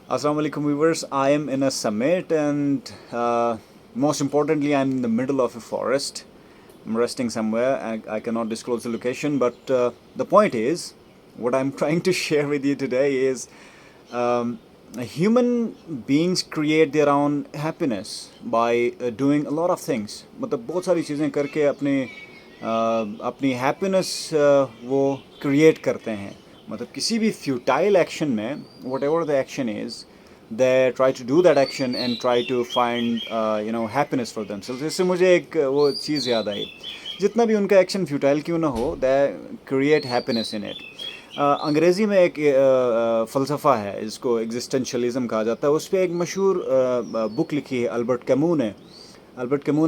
Assalamu alaikum viewers. I am in a summit and most importantly I'm in the middle of a forest. I'm resting somewhere. I cannot disclose the location, but the point is what I'm trying to share with you today is um, human beings create their own happiness by doing a lot of things. मतलब बहुत सारी चीज़ें करके अपनी happiness वो create करते हैं. मतलब किसी भी फ्यूटाइल एक्शन में whatever the action is they try to do that action and try to find happiness for themselves. इससे मुझे एक वो चीज़ याद आई, जितना भी उनका एक्शन फ्यूटाइल क्यों ना हो, they create happiness in it. अंग्रेज़ी में एक फ़लसफ़ा है जिसको एग्जिस्टेंशलिज़म कहा जाता है. उस पर एक मशहूर बुक लिखी है अल्बर्ट कैमू ने.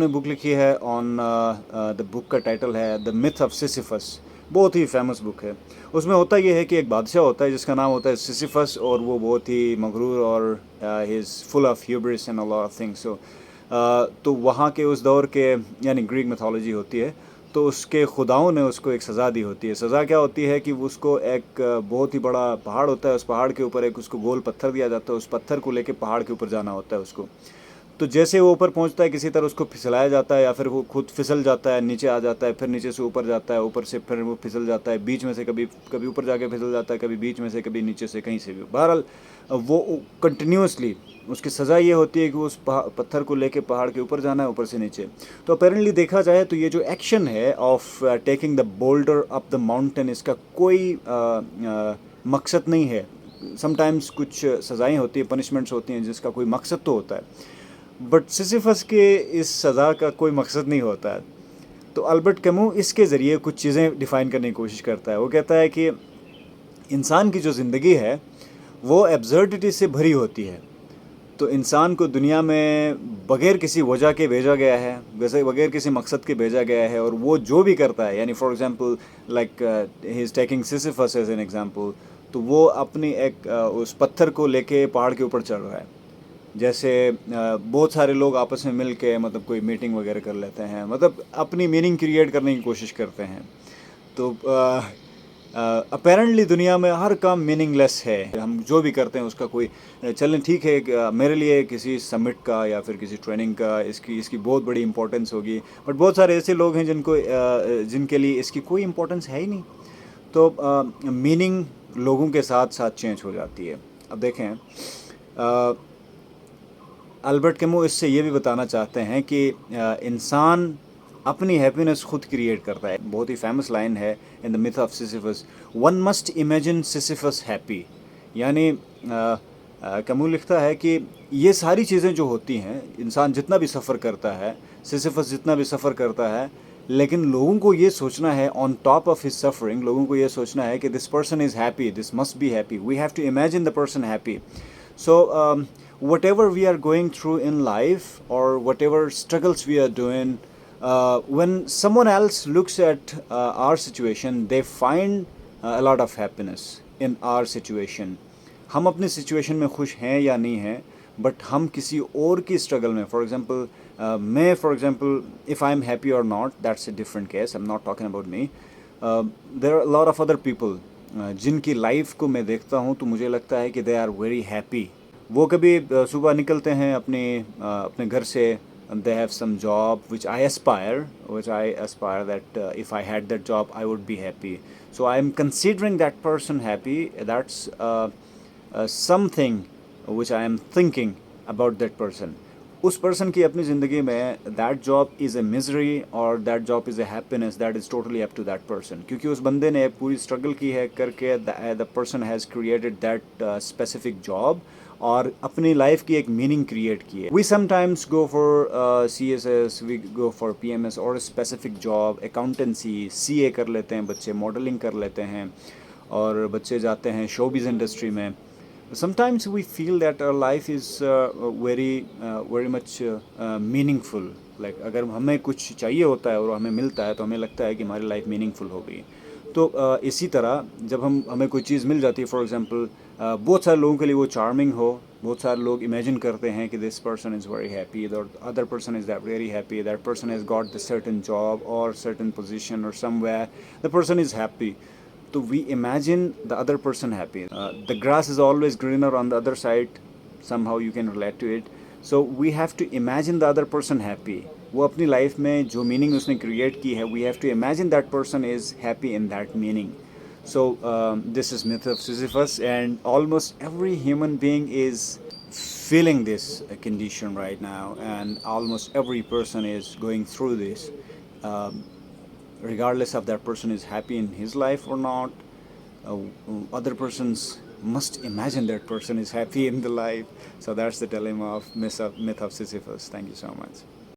बुक लिखी है ऑन द बुक का टाइटल है द मिथ ऑफ सिसिफस. बहुत ही फेमस बुक है. उसमें होता ये है कि एक बादशाह होता है जिसका नाम होता है सिसिफस, और वो बहुत ही मगरूर और he is full of hubris and a lot of things. तो वहाँ के उस दौर के यानी ग्रीक मिथोलॉजी होती है, तो उसके खुदाओं ने उसको एक सज़ा दी होती है. सज़ा क्या होती है कि उसको एक बहुत ही बड़ा पहाड़ होता है, उस पहाड़ के ऊपर एक उसको गोल पत्थर दिया जाता है. उस पत्थर को लेके पहाड़ के ऊपर जाना होता है उसको. तो जैसे वो ऊपर पहुंचता है किसी तरह उसको फिसलाया जाता है, या फिर वो खुद फिसल जाता है, नीचे आ जाता है, फिर नीचे से ऊपर जाता है, ऊपर से फिर वो फिसल जाता है, बीच में से कभी कभी ऊपर जाके फिसल जाता है, कभी बीच में से, कभी नीचे से, कहीं से भी. बहरहाल वो कंटिन्यूसली उसकी सज़ा ये होती है कि उस पत्थर को लेके पहाड़ के ऊपर जाना है, ऊपर से नीचे. तो अपेरेंटली देखा जाए तो ये जो एक्शन है of taking the boulder up the mountain, इसका कोई मकसद नहीं है. समटाइम्स कुछ सज़ाएँ होती हैं, पनिशमेंट्स होती हैं जिसका कोई मकसद तो होता है, बट सिसिफस के इस सज़ा का कोई मकसद नहीं होता है. तो अल्बर्ट कैमू इसके ज़रिए कुछ चीज़ें डिफ़ाइन करने की कोशिश करता है. वो कहता है कि इंसान की जो ज़िंदगी है वो एब्सर्डिटी से भरी होती है. तो इंसान को दुनिया में बग़ैर किसी वजह के भेजा गया है, वैसे बग़ैर किसी मकसद के भेजा गया है, और वो जो भी करता है, यानी for example like he is taking Sisyphus as an example, तो वो अपनी एक उस पत्थर को लेके पहाड़ के ऊपर चढ़ रहा है. जैसे बहुत सारे लोग आपस में मिल के मतलब कोई मीटिंग वगैरह कर लेते हैं, मतलब अपनी मीनिंग क्रिएट करने की कोशिश करते हैं. तो अपेरेंटली दुनिया में हर काम मीनिंगलेस है. हम जो भी करते हैं उसका कोई चलें ठीक है, मेरे लिए किसी समिट का या फिर किसी ट्रेनिंग का इसकी बहुत बड़ी इंपॉर्टेंस होगी, बट बहुत सारे ऐसे लोग हैं जिनके लिए इसकी कोई इंपॉर्टेंस है ही नहीं. तो मीनिंग लोगों के साथ साथ चेंज हो जाती है. अब देखें, अल्बर्ट कैमू इससे ये भी बताना चाहते हैं कि इंसान अपनी हैप्पीनेस खुद क्रिएट करता है. बहुत ही फेमस लाइन है in the myth of Sisyphus, one must imagine Sisyphus happy. यानी कैमू लिखता है कि ये सारी चीज़ें जो होती हैं, इंसान जितना भी सफ़र करता है, सिसिफस जितना भी सफ़र करता है, लेकिन लोगों को ये सोचना है on top of his suffering, लोगों को ये सोचना है कि this person is happy, this must be happy, we have to imagine the person happy. So, whatever we are going through in life, or whatever struggles we are doing, when someone else looks at our situation, they find a lot of happiness in our situation. हम अपनी situation में खुश हैं या नहीं हैं, but हम किसी और की स्ट्रगल में, फॉर एग्जांपल मैं for example if I am happy और not, that's a different case, I am not talking about me. There are lot of other people जिनकी लाइफ को मैं देखता हूँ तो मुझे लगता है कि दे आर वेरी हैप्पी. वो कभी सुबह निकलते हैं अपने घर से, they have some job which I aspire that if I had that job I would be happy. So I am considering that person happy. That's something which I am thinking about that person. उस person की अपनी ज़िंदगी में that job is a misery और that job is a happiness, that is totally up to that person. क्योंकि उस बंदे ने पूरी स्ट्रगल की है करके, the person has created that specific job और अपनी लाइफ की एक मीनिंग क्रिएट की है. We sometimes go for CSS, we go for PMS और स्पेसिफिक जॉब, अकाउंटेंसी, CA कर लेते हैं बच्चे, मॉडलिंग कर लेते हैं, और बच्चे जाते हैं शोबिज़ इंडस्ट्री में. Sometimes we feel that our life is very much meaningful. Like अगर हमें कुछ चाहिए होता है और हमें मिलता है तो हमें लगता है कि हमारी लाइफ मीनिंगफुल हो गई. तो इसी तरह जब हमें कोई चीज़ मिल जाती है, फॉर एग्जांपल बहुत सारे लोगों के लिए वो चार्मिंग हो, बहुत सारे लोग इमेजिन करते हैं कि this person is very happy, और other person is that very happy, that person has got the certain job और सर्टन पोजीशन और somewhere the person is happy. So we imagine the other person happy. The grass is always greener on the other side. somehow you can relate to it. So we have to imagine the other person happy. وہ اپنی life میں جو meaning اس نے create کی ہے, we have to imagine that person is happy in that meaning. So this is myth of Sisyphus, and almost every human being is feeling this condition right now, and almost every person is going through this, um, regardless of that person is happy in his life or not. uh, Other persons must imagine that person is happy in the life. So that's the dilemma of myth of Sisyphus. Thank you so much.